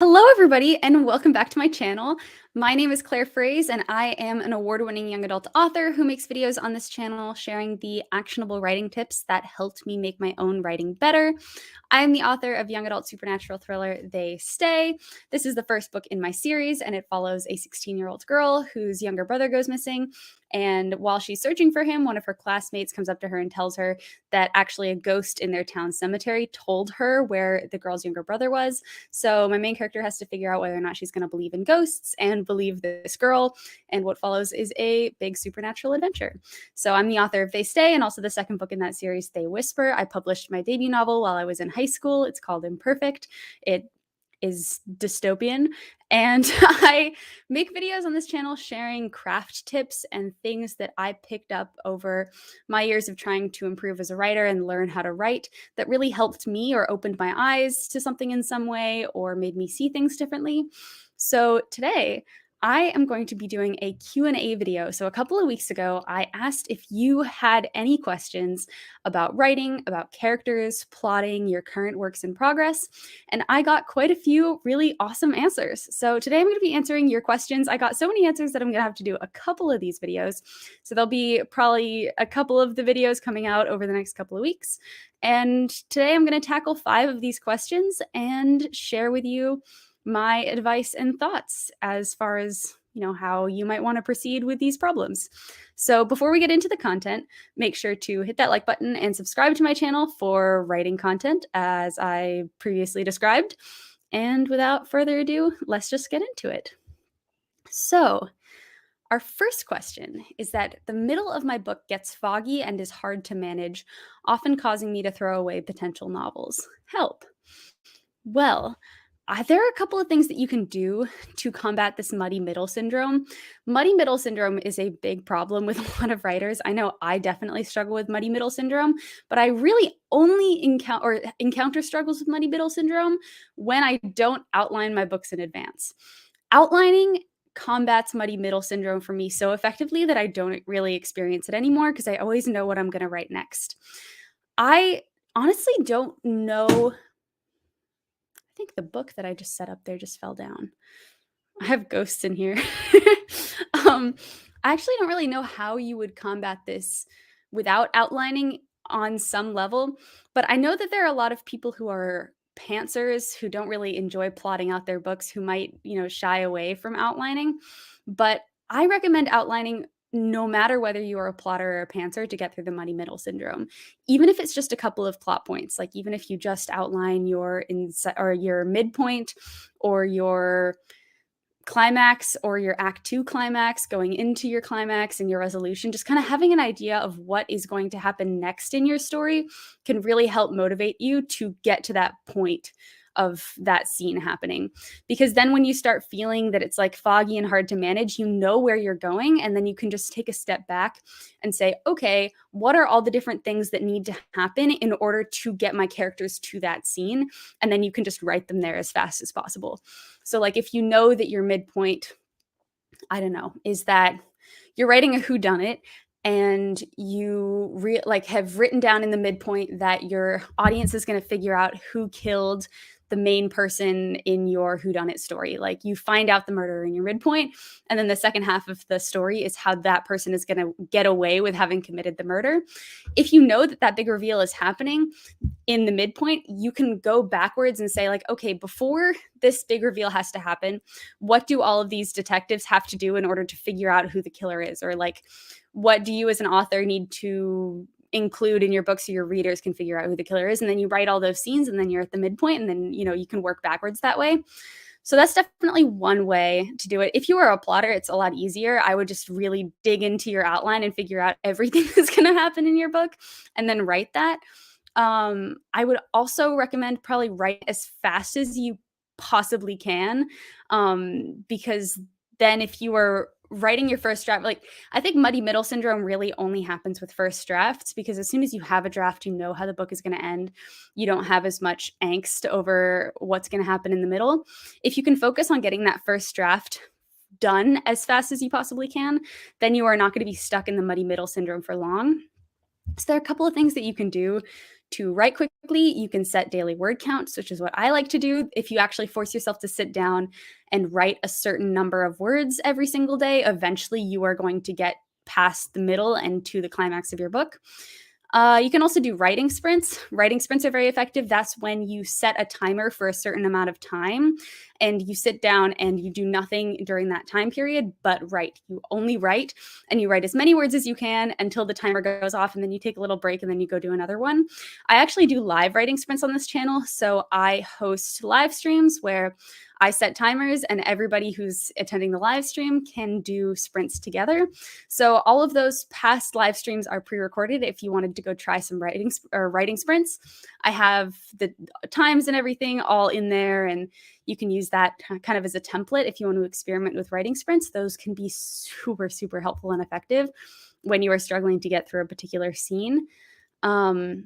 Hello, everybody, and welcome back to my channel. My name is Claire Fraze, and I am an award-winning young adult author who makes videos on this channel sharing the actionable writing tips that helped me make my own writing better. I am the author of young adult supernatural thriller They Stay. This is the first book in my series, and it follows a 16-year-old girl whose younger brother goes missing. And while she's searching for him, one of her classmates comes up to her and tells her that actually a ghost in their town cemetery told her where the girl's younger brother was. So my main character has to figure out whether or not she's going to believe in ghosts and believe this girl. And what follows is a big supernatural adventure. So I'm the author of They Stay and also the second book in that series, They Whisper. I published my debut novel while I was in high school. It's called Imperfect. It is dystopian, and I make videos on this channel sharing craft tips and things that I picked up over my years of trying to improve as a writer and learn how to write that really helped me or opened my eyes to something in some way or made me see things differently. So today I am going to be doing a Q&A video. So a couple of weeks ago, I asked if you had any questions about writing, about characters, plotting, your current works in progress, and I got quite a few really awesome answers. So today I'm going to be answering your questions. I got so many answers that I'm going to have to do a couple of these videos. So there'll be probably a couple of the videos coming out over the next couple of weeks. And today I'm going to tackle 5 of these questions and share with you my advice and thoughts as far as how you might want to proceed with these problems. So before we get into the content, make sure to hit that like button and subscribe to my channel for writing content as I previously described. And without further ado, let's just get into it. So our first question is that the middle of my book gets foggy and is hard to manage, often causing me to throw away potential novels. Help. Well, there are a couple of things that you can do to combat this muddy middle syndrome. Muddy middle syndrome is a big problem with a lot of writers. I know I definitely struggle with muddy middle syndrome, but I really only encounter struggles with muddy middle syndrome when I don't outline my books in advance. Outlining combats muddy middle syndrome for me so effectively that I don't really experience it anymore because I always know what I'm going to write next. I honestly don't know. I think the book that I just set up there just fell down. I have ghosts in here. I actually don't really know how you would combat this without outlining on some level, but I know that there are a lot of people who are pantsers who don't really enjoy plotting out their books who might, shy away from outlining. But I recommend outlining no matter whether you are a plotter or a pantser to get through the muddy middle syndrome. Even if it's just a couple of plot points, like even if you just outline your your midpoint or your climax or your act 2 climax going into your climax and your resolution, just kind of having an idea of what is going to happen next in your story can really help motivate you to get to that point of that scene happening. Because then when you start feeling that it's like foggy and hard to manage, you know where you're going, and then you can just take a step back and say, okay, what are all the different things that need to happen in order to get my characters to that scene? And then you can just write them there as fast as possible. So like if you know that your midpoint, I don't know, is that you're writing a whodunit and you have written down in the midpoint that your audience is going to figure out who killed the main person in your whodunit story. Like you find out the murder in your midpoint, and then the second half of the story is how that person is going to get away with having committed the murder. If you know that that big reveal is happening in the midpoint, you can go backwards and say like, okay, before this big reveal has to happen, what do all of these detectives have to do in order to figure out who the killer is? Or like, what do you as an author need to include in your book so your readers can figure out who the killer is? And then you write all those scenes, and then you're at the midpoint, and then you can work backwards that way. So that's definitely one way to do it. If you are a plotter, it's a lot easier. I would just really dig into your outline and figure out everything that's going to happen in your book and then write that. I would also recommend probably write as fast as you possibly can, because then if you are writing your first draft, like I think muddy middle syndrome really only happens with first drafts, because as soon as you have a draft, you know how the book is going to end. You don't have as much angst over what's going to happen in the middle. If you can focus on getting that first draft done as fast as you possibly can, then you are not going to be stuck in the muddy middle syndrome for long. So there are a couple of things that you can do To write quickly, you can set daily word counts, which is what I like to do. If you actually force yourself to sit down and write a certain number of words every single day, eventually you are going to get past the middle and to the climax of your book. You can also do writing sprints. Writing sprints are very effective. That's when you set a timer for a certain amount of time and you sit down and you do nothing during that time period but write. You only write and you write as many words as you can until the timer goes off, and then you take a little break and then you go do another one. I actually do live writing sprints on this channel. So I host live streams where I set timers and everybody who's attending the live stream can do sprints together. So all of those past live streams are pre-recorded if you wanted to go try some writing sprints. I have the times and everything all in there, and you can use that kind of as a template if you want to experiment with writing sprints. Those can be super, super helpful and effective when you are struggling to get through a particular scene. I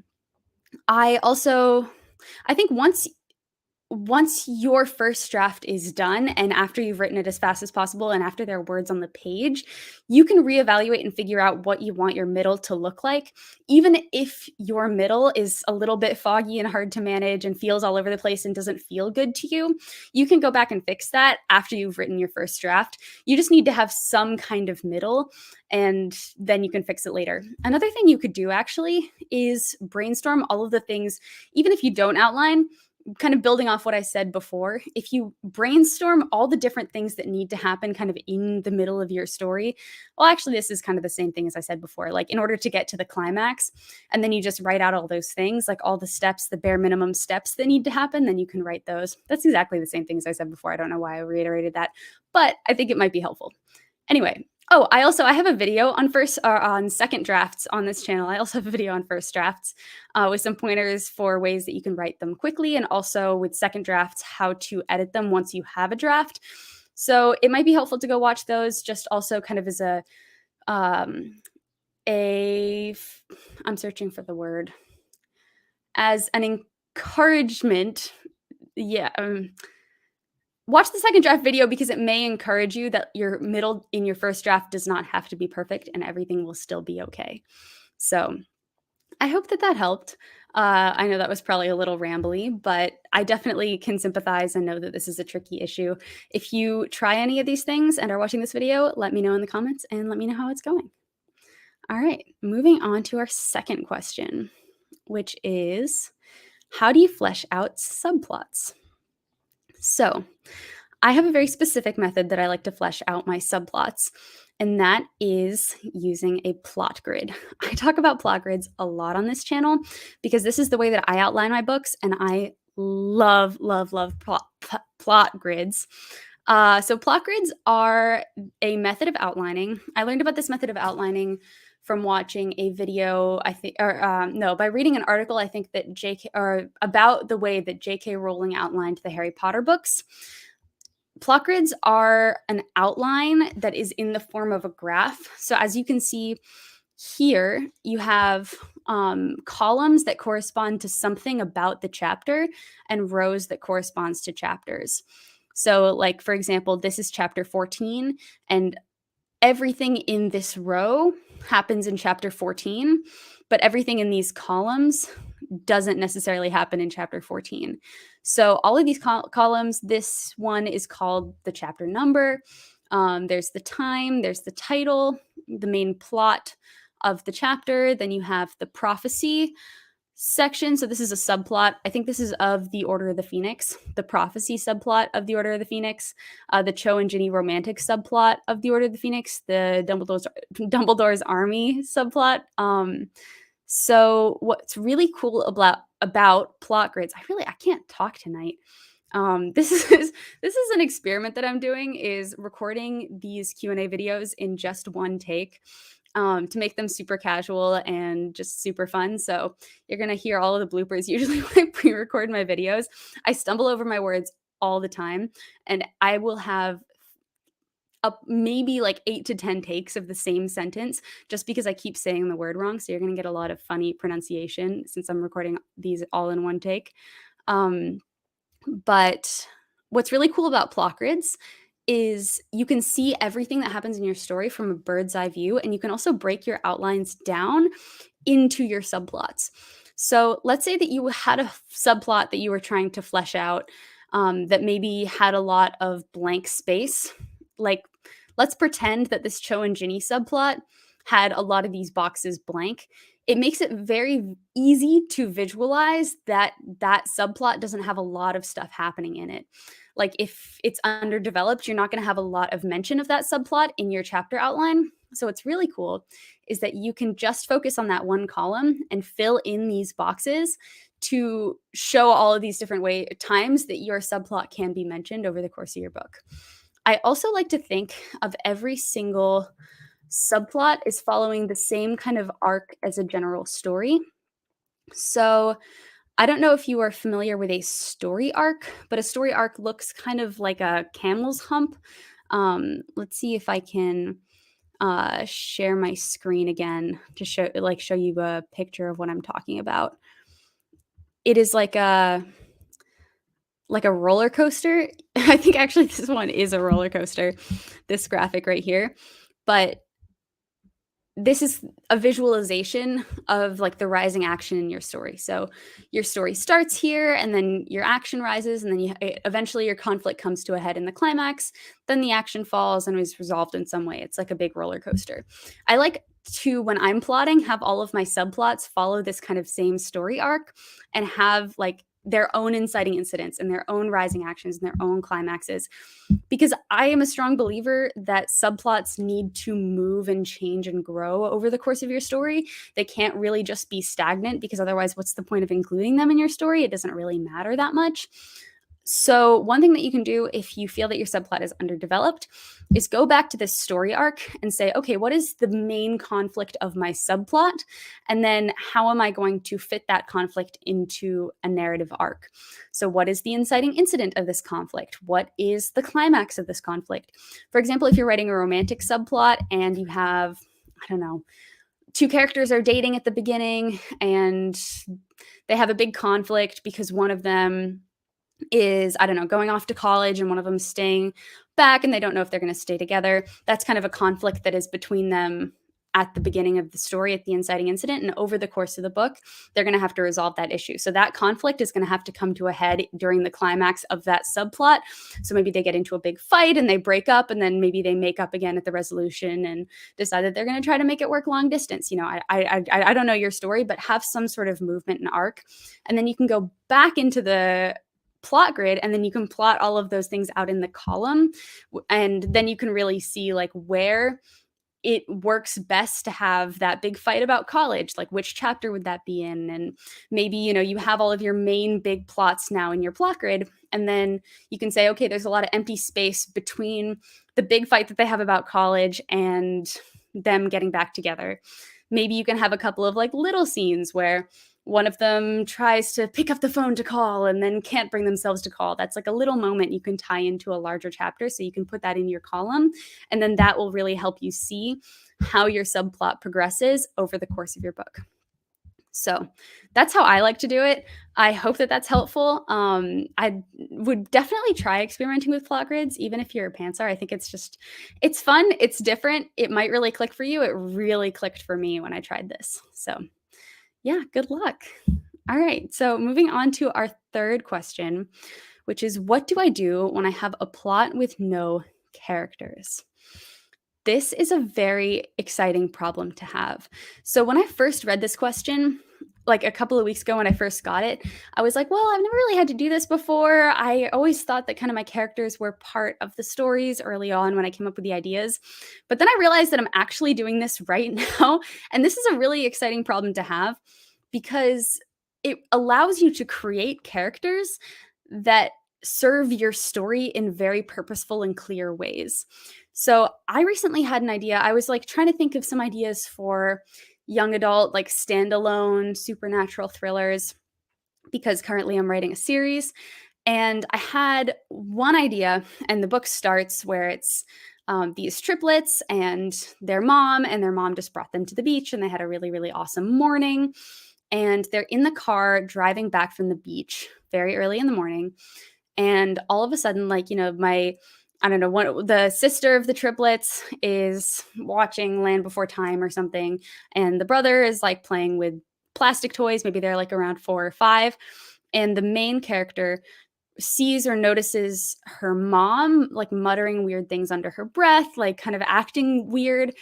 think once your first draft is done and after you've written it as fast as possible and after there are words on the page, you can reevaluate and figure out what you want your middle to look like. Even if your middle is a little bit foggy and hard to manage and feels all over the place and doesn't feel good to you, you can go back and fix that after you've written your first draft. You just need to have some kind of middle, and then you can fix it later. Another thing you could do actually is brainstorm all of the things, even if you don't outline. Kind of building off what I said before, if you brainstorm all the different things that need to happen kind of in the middle of your story, well, actually, this is kind of the same thing as I said before, like in order to get to the climax, and then you just write out all those things, like all the steps, the bare minimum steps that need to happen, then you can write those. That's exactly the same thing as I said before. I don't know why I reiterated that, but I think it might be helpful. Anyway, I have a video on second drafts on this channel. I also have a video on first drafts with some pointers for ways that you can write them quickly, and also with second drafts, how to edit them once you have a draft. So it might be helpful to go watch those, just also kind of as I'm searching for the word, as an encouragement. Yeah. Watch the second draft video because it may encourage you that your middle in your first draft does not have to be perfect and everything will still be okay. So I hope that helped. I know that was probably a little rambly, but I definitely can sympathize and know that this is a tricky issue. If you try any of these things and are watching this video, let me know in the comments and let me know how it's going. All right, moving on to our second question, which is, how do you flesh out subplots? So I have a very specific method that I like to flesh out my subplots, and that is using a plot grid. I talk about plot grids a lot on this channel because this is the way that I outline my books, and I love, love, love plot grids. So plot grids are a method of outlining. I learned about this method of outlining from watching a video, by reading an article, I think that about the way that J.K. Rowling outlined the Harry Potter books. Plot grids are an outline that is in the form of a graph. So as you can see here, you have columns that correspond to something about the chapter and rows that corresponds to chapters. So like, for example, this is chapter 14, and everything in this row happens in chapter 14, but everything in these columns doesn't necessarily happen in chapter 14. So all of these columns, this one is called the chapter number. There's the time, there's the title, the main plot of the chapter. Then you have the prophecy section. So this is a subplot. I think this is of the Order of the Phoenix, the prophecy subplot of the Order of the Phoenix, the Cho and Ginny romantic subplot of the Order of the Phoenix, the Dumbledore's army subplot. So what's really cool about plot grids, I can't talk tonight. This is an experiment that I'm doing, is recording these Q&A videos in just one take. To make them super casual and just super fun. So you're going to hear all of the bloopers. Usually when I pre-record my videos, I stumble over my words all the time, and I will have maybe like 8 to 10 takes of the same sentence just because I keep saying the word wrong. So you're going to get a lot of funny pronunciation since I'm recording these all in one take. But what's really cool about plot grids is you can see everything that happens in your story from a bird's eye view, and you can also break your outlines down into your subplots. So let's say that you had a subplot that you were trying to flesh out, that maybe had a lot of blank space. Like, let's pretend that this Cho and Ginny subplot had a lot of these boxes blank. It makes it very easy to visualize that that subplot doesn't have a lot of stuff happening in it. Like, if it's underdeveloped, you're not going to have a lot of mention of that subplot in your chapter outline. So, what's really cool is that you can just focus on that one column and fill in these boxes to show all of these different times that your subplot can be mentioned over the course of your book. I also like to think of every single subplot as following the same kind of arc as a general story. So, I don't know if you are familiar with a story arc, but a story arc looks kind of like a camel's hump. Let's see if I can share my screen again to show you a picture of what I'm talking about. It is like a roller coaster. I think actually this one is a roller coaster, this graphic right here. But this is a visualization of like the rising action in your story. So your story starts here and then your action rises and then eventually your conflict comes to a head in the climax, then the action falls and is resolved in some way. It's like a big roller coaster. I like to, when I'm plotting, have all of my subplots follow this kind of same story arc and have like their own inciting incidents and their own rising actions and their own climaxes, because I am a strong believer that subplots need to move and change and grow over the course of your story. They can't really just be stagnant, because otherwise, what's the point of including them in your story? It doesn't really matter that much. So one thing that you can do if you feel that your subplot is underdeveloped is go back to this story arc and say, okay, what is the main conflict of my subplot? And then how am I going to fit that conflict into a narrative arc? So what is the inciting incident of this conflict? What is the climax of this conflict? For example, if you're writing a romantic subplot and you have, I don't know, two characters are dating at the beginning and they have a big conflict because one of them is, I don't know, going off to college and one of them staying back and they don't know if they're going to stay together. That's kind of a conflict that is between them at the beginning of the story, at the inciting incident. And over the course of the book, they're going to have to resolve that issue. So that conflict is going to have to come to a head during the climax of that subplot. So maybe they get into a big fight and they break up, and then maybe they make up again at the resolution and decide that they're going to try to make it work long distance. You know, I don't know your story, but have some sort of movement and arc. And then you can go back into the plot grid and then you can plot all of those things out in the column, and then you can really see like where it works best to have that big fight about college. Like, which chapter would that be in? And maybe, you know, you have all of your main big plots now in your plot grid, and then you can say, okay, there's a lot of empty space between the big fight that they have about college and them getting back together. Maybe you can have a couple of like little scenes where one of them tries to pick up the phone to call and then can't bring themselves to call. That's like a little moment you can tie into a larger chapter. So you can put that in your column, and then that will really help you see how your subplot progresses over the course of your book. So that's how I like to do it. I hope that that's helpful. I would definitely try experimenting with plot grids, even if you're a pantser. I think it's fun. It's different. It might really click for you. It really clicked for me when I tried this. So yeah, good luck. All right, so moving on to our third question, which is, what do I do when I have a plot with no characters? This is a very exciting problem to have. So when I first read this question, like a couple of weeks ago when I first got it, I was like, well, I've never really had to do this before. I always thought that kind of my characters were part of the stories early on when I came up with the ideas. But then I realized that I'm actually doing this right now. And this is a really exciting problem to have, because it allows you to create characters that serve your story in very purposeful and clear ways. So I recently had an idea. I was like trying to think of some ideas for young adult, like standalone supernatural thrillers, because currently I'm writing a series. And I had one idea, and the book starts where it's these triplets and their mom just brought them to the beach, and they had a really, really awesome morning. And they're in the car driving back from the beach very early in the morning. And all of a sudden, like, you know, the sister of the triplets is watching Land Before Time or something. And the brother is like playing with plastic toys. Maybe they're like around 4 or 5. And the main character sees or notices her mom like muttering weird things under her breath, like kind of acting weird.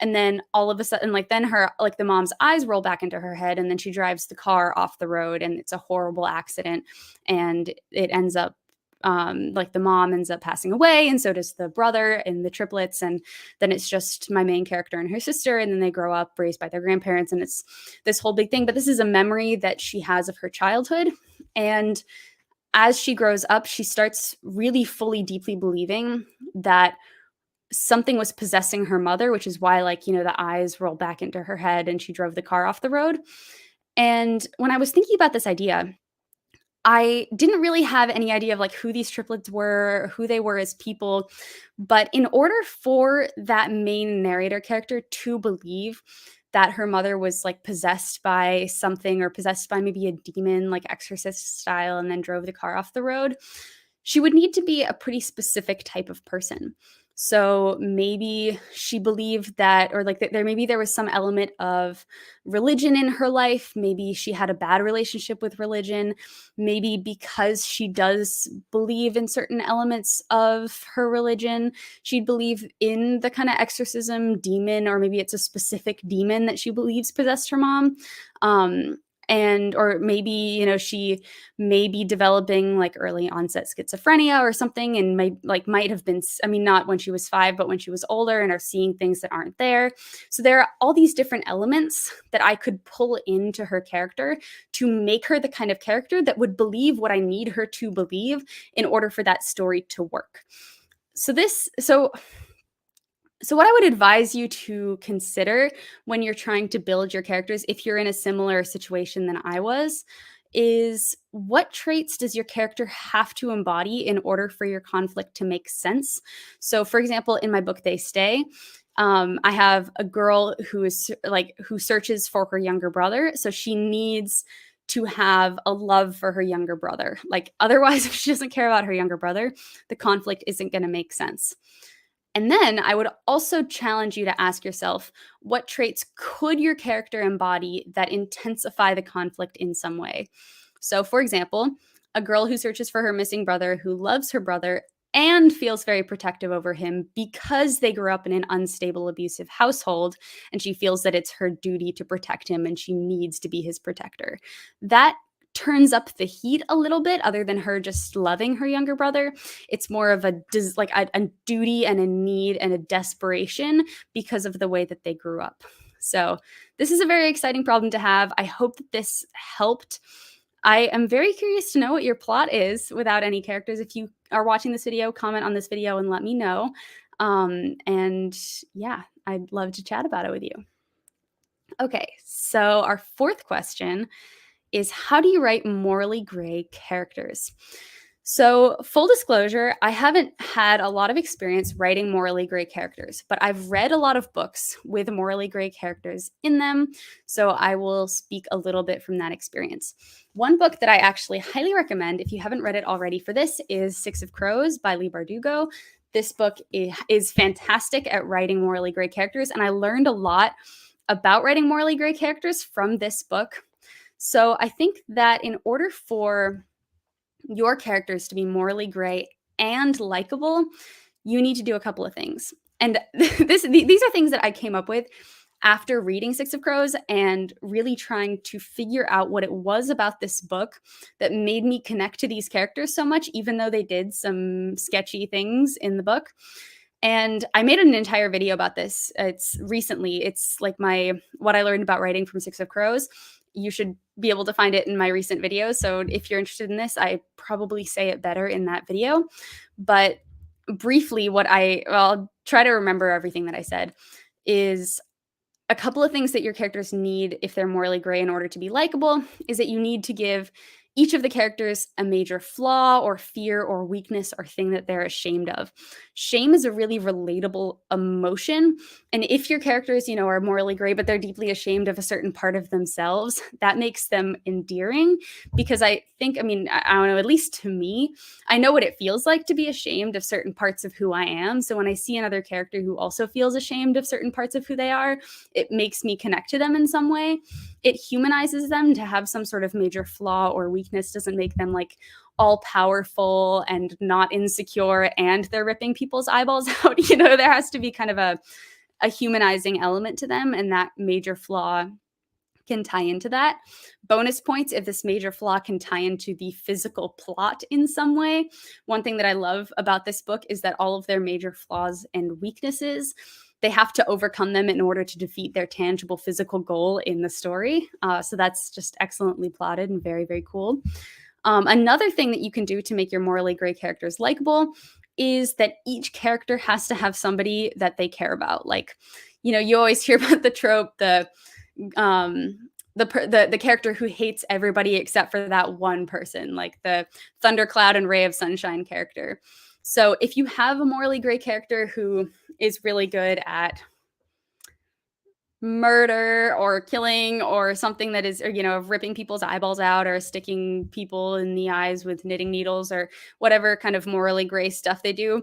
And then all of a sudden, like then her, like the mom's eyes roll back into her head, and then she drives the car off the road, and it's a horrible accident. And it ends up, like the mom ends up passing away, and so does the brother and the triplets. And then it's just my main character and her sister, and then they grow up raised by their grandparents, and it's this whole big thing. But this is a memory that she has of her childhood. And as she grows up, she starts really fully, deeply believing that something was possessing her mother, which is why, like, the eyes roll back into her head and she drove the car off the road. And when I was thinking about this idea, I didn't really have any idea of like who these triplets were, who they were as people. But in order for that main narrator character to believe that her mother was like possessed by something, or possessed by maybe a demon, like exorcist style, and then drove the car off the road, she would need to be a pretty specific type of person. So maybe she believed that, or like that there was some element of religion in her life. Maybe she had a bad relationship with religion. Maybe because she does believe in certain elements of her religion, she'd believe in the kind of exorcism demon, or maybe it's a specific demon that she believes possessed her mom. And or maybe she may be developing like early onset schizophrenia or something, and might have been, I mean, not when she was 5, but when she was older, and are seeing things that aren't there. So there are all these different elements that I could pull into her character to make her the kind of character that would believe what I need her to believe in order for that story to work. So what I would advise you to consider when you're trying to build your characters, if you're in a similar situation than I was, is what traits does your character have to embody in order for your conflict to make sense? So, for example, in my book, They Stay, I have a girl who searches for her younger brother. So she needs to have a love for her younger brother. Like, otherwise, if she doesn't care about her younger brother, the conflict isn't going to make sense. And then I would also challenge you to ask yourself, what traits could your character embody that intensify the conflict in some way? So, for example, a girl who searches for her missing brother, who loves her brother and feels very protective over him because they grew up in an unstable, abusive household, and she feels that it's her duty to protect him and she needs to be his protector. That turns up the heat a little bit, other than her just loving her younger brother. It's more of a duty and a need and a desperation because of the way that they grew up. So this is a very exciting problem to have. I hope that this helped. I am very curious to know what your plot is without any characters. If you are watching this video, comment on this video and let me know. And yeah, I'd love to chat about it with you. Okay, so our fourth question is, how do you write morally gray characters? So, full disclosure, I haven't had a lot of experience writing morally gray characters, but I've read a lot of books with morally gray characters in them. So, I will speak a little bit from that experience. One book that I actually highly recommend, if you haven't read it already for this, is Six of Crows by Leigh Bardugo. This book is fantastic at writing morally gray characters, and I learned a lot about writing morally gray characters from this book. So I think that in order for your characters to be morally gray and likable, you need to do a couple of things. And these are things that I came up with after reading Six of Crows and really trying to figure out what it was about this book that made me connect to these characters so much, even though they did some sketchy things in the book. And I made an entire video about this. It's like what I learned about writing from Six of Crows. You should be able to find it in my recent videos. So if you're interested in this, I probably say it better in that video. But briefly, I'll try to remember everything that I said, is a couple of things that your characters need if they're morally gray in order to be likable is that you need to give each of the characters a major flaw or fear or weakness or thing that they're ashamed of. Shame is a really relatable emotion. And if your characters, are morally gray, but they're deeply ashamed of a certain part of themselves, that makes them endearing. Because I don't know, at least to me, I know what it feels like to be ashamed of certain parts of who I am. So when I see another character who also feels ashamed of certain parts of who they are, it makes me connect to them in some way. it humanizes them to have some sort of major flaw or weakness. Doesn't make them like all powerful and not insecure and they're ripping people's eyeballs out. There has to be kind of a humanizing element to them, and that major flaw can tie into that. Bonus points if this major flaw can tie into the physical plot in some way. One thing that I love about this book is that all of their major flaws and weaknesses, they have to overcome them in order to defeat their tangible physical goal in the story. So that's just excellently plotted and very, very cool. Another thing that you can do to make your morally gray characters likable is that each character has to have somebody that they care about. Like, you always hear about the trope, the character who hates everybody except for that one person, like the Thundercloud and Ray of Sunshine character. So if you have a morally gray character who is really good at murder or killing or something that is, ripping people's eyeballs out or sticking people in the eyes with knitting needles or whatever kind of morally gray stuff they do,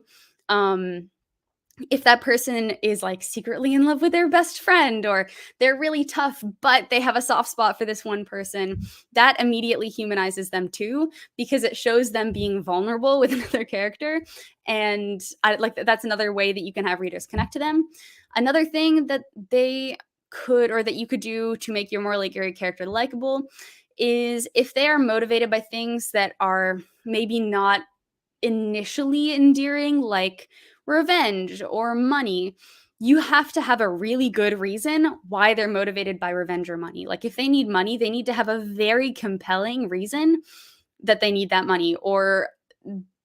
if that person is like secretly in love with their best friend or they're really tough, but they have a soft spot for this one person, that immediately humanizes them too, because it shows them being vulnerable with another character. And that's another way that you can have readers connect to them. Another thing that they could, or that you could do to make your morally gray character likable, is if they are motivated by things that are maybe not initially endearing, like revenge or money, you have to have a really good reason why they're motivated by revenge or money. Like if they need money, they need to have a very compelling reason that they need that money, or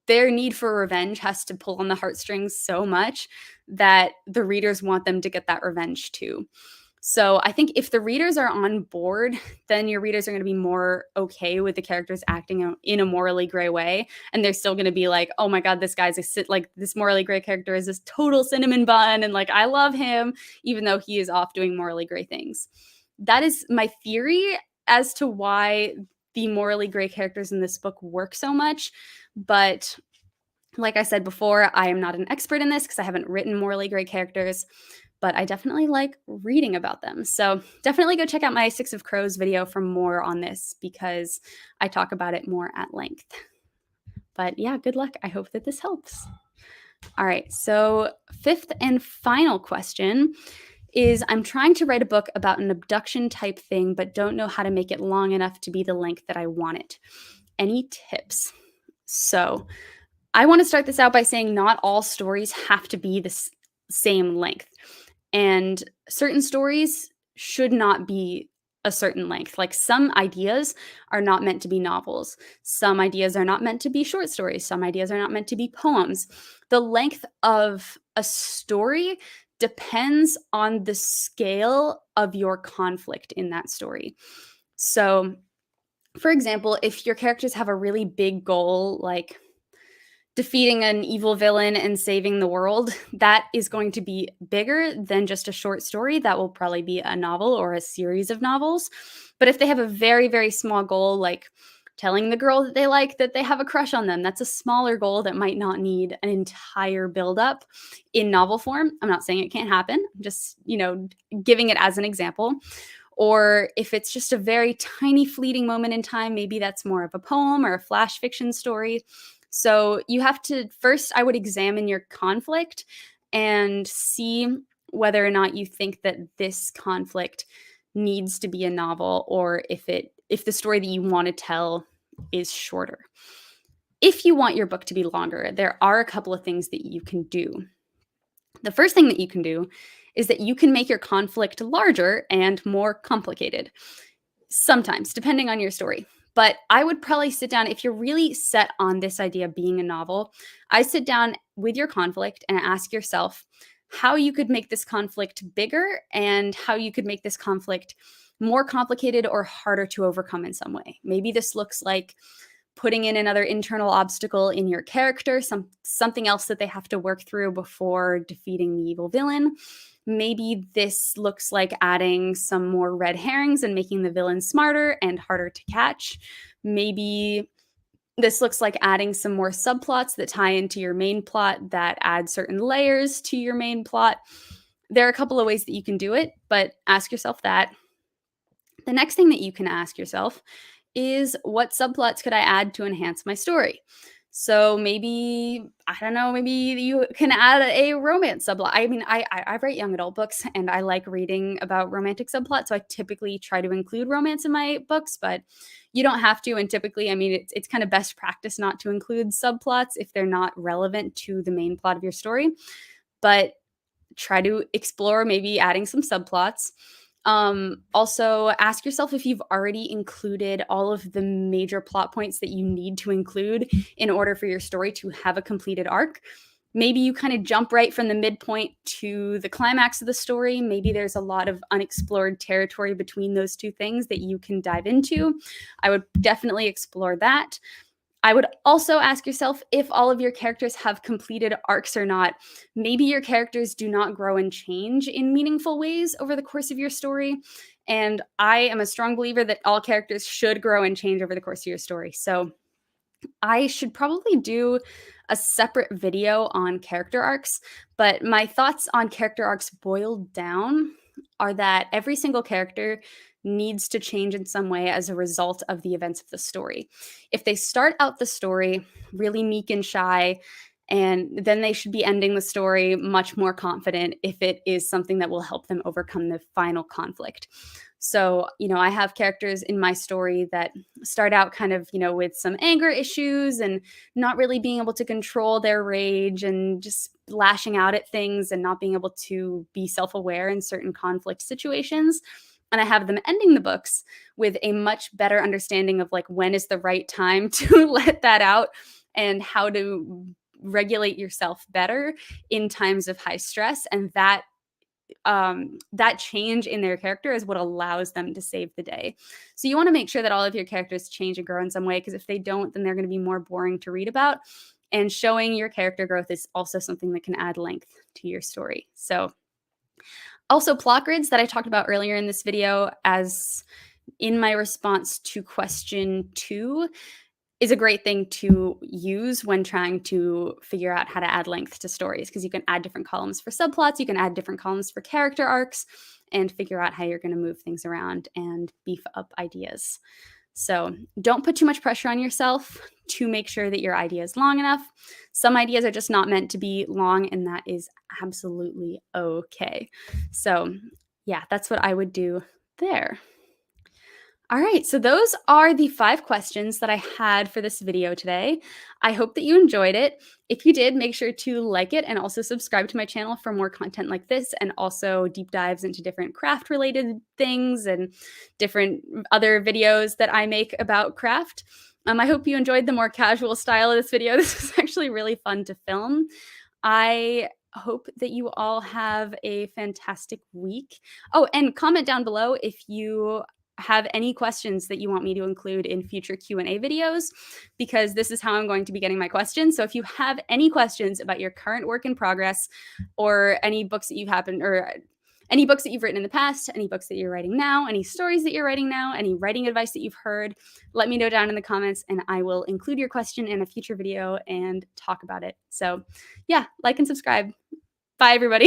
their need for revenge has to pull on the heartstrings so much that the readers want them to get that revenge too. So I think if the readers are on board, then your readers are going to be more okay with the characters acting in a morally gray way. And they're still going to be like, oh my God, this guy's this morally gray character is this total cinnamon bun. And like, I love him, even though he is off doing morally gray things. That is my theory as to why the morally gray characters in this book work so much. But like I said before, I am not an expert in this because I haven't written morally gray characters, but I definitely like reading about them. So definitely go check out my 6 of Crows video for more on this because I talk about it more at length. But yeah, good luck. I hope that this helps. All right, so 5th and final question is, I'm trying to write a book about an abduction type thing, but don't know how to make it long enough to be the length that I want it. Any tips? So I want to start this out by saying not all stories have to be the same length. And certain stories should not be a certain length. Like some ideas are not meant to be novels. Some ideas are not meant to be short stories. Some ideas are not meant to be poems. The length of a story depends on the scale of your conflict in that story. So, for example, if your characters have a really big goal, like defeating an evil villain and saving the world, that is going to be bigger than just a short story. That will probably be a novel or a series of novels. But if they have a very, very small goal, like telling the girl that they like that they have a crush on them, that's a smaller goal that might not need an entire buildup in novel form. I'm not saying it can't happen, I'm just, giving it as an example. Or if it's just a very tiny fleeting moment in time, maybe that's more of a poem or a flash fiction story. So you have to first, I would examine your conflict and see whether or not you think that this conflict needs to be a novel, or if the story that you want to tell is shorter. If you want your book to be longer, there are a couple of things that you can do. The first thing that you can do is that you can make your conflict larger and more complicated. Sometimes, depending on your story. But I would probably sit down, if you're really set on this idea of being a novel, I sit down with your conflict and ask yourself how you could make this conflict bigger and how you could make this conflict more complicated or harder to overcome in some way. Maybe this looks like putting in another internal obstacle in your character, something else that they have to work through before defeating the evil villain. Maybe this looks like adding some more red herrings and making the villain smarter and harder to catch. Maybe this looks like adding some more subplots that tie into your main plot that add certain layers to your main plot. There are a couple of ways that you can do it, but ask yourself that. The next thing that you can ask yourself is, what subplots could I add to enhance my story? So maybe, I don't know, maybe you can add a romance subplot. I mean, I write young adult books and I like reading about romantic subplots. So I typically try to include romance in my books, but you don't have to. And typically, I mean, it's kind of best practice not to include subplots if they're not relevant to the main plot of your story. But try to explore maybe adding some subplots. Also, ask yourself if you've already included all of the major plot points that you need to include in order for your story to have a completed arc. Maybe you kind of jump right from the midpoint to the climax of the story. Maybe there's a lot of unexplored territory between those two things that you can dive into. I would definitely explore that. I would also ask yourself if all of your characters have completed arcs or not. Maybe your characters do not grow and change in meaningful ways over the course of your story. And I am a strong believer that all characters should grow and change over the course of your story. So I should probably do a separate video on character arcs, but my thoughts on character arcs boiled down are that every single character needs to change in some way as a result of the events of the story. If they start out the story really meek and shy, and then they should be ending the story much more confident if it is something that will help them overcome the final conflict. So, I have characters in my story that start out kind of, with some anger issues and not really being able to control their rage and just lashing out at things and not being able to be self-aware in certain conflict situations. And I have them ending the books with a much better understanding of like when is the right time to let that out and how to regulate yourself better in times of high stress. And that change in their character is what allows them to save the day. So you want to make sure that all of your characters change and grow in some way, because if they don't, then they're going to be more boring to read about. And showing your character growth is also something that can add length to your story. So also, plot grids that I talked about earlier in this video, as in my response to question 2, is a great thing to use when trying to figure out how to add length to stories, because you can add different columns for subplots, you can add different columns for character arcs, and figure out how you're going to move things around and beef up ideas. So don't put too much pressure on yourself to make sure that your idea is long enough. Some ideas are just not meant to be long, and that is absolutely okay. So yeah, that's what I would do there. All right, so those are the 5 questions that I had for this video today. I hope that you enjoyed it. If you did, make sure to like it and also subscribe to my channel for more content like this, and also deep dives into different craft-related things and different other videos that I make about craft. I hope you enjoyed the more casual style of this video. This was actually really fun to film. I hope that you all have a fantastic week. Oh, and comment down below if you have any questions that you want me to include in future Q&A videos, because this is how I'm going to be getting my questions. So if you have any questions about your current work in progress, or any books that any books that you've written in the past, any books that you're writing now, any stories that you're writing now, any writing advice that you've heard, let me know down in the comments and I will include your question in a future video and talk about it. So yeah, like and subscribe. Bye, everybody.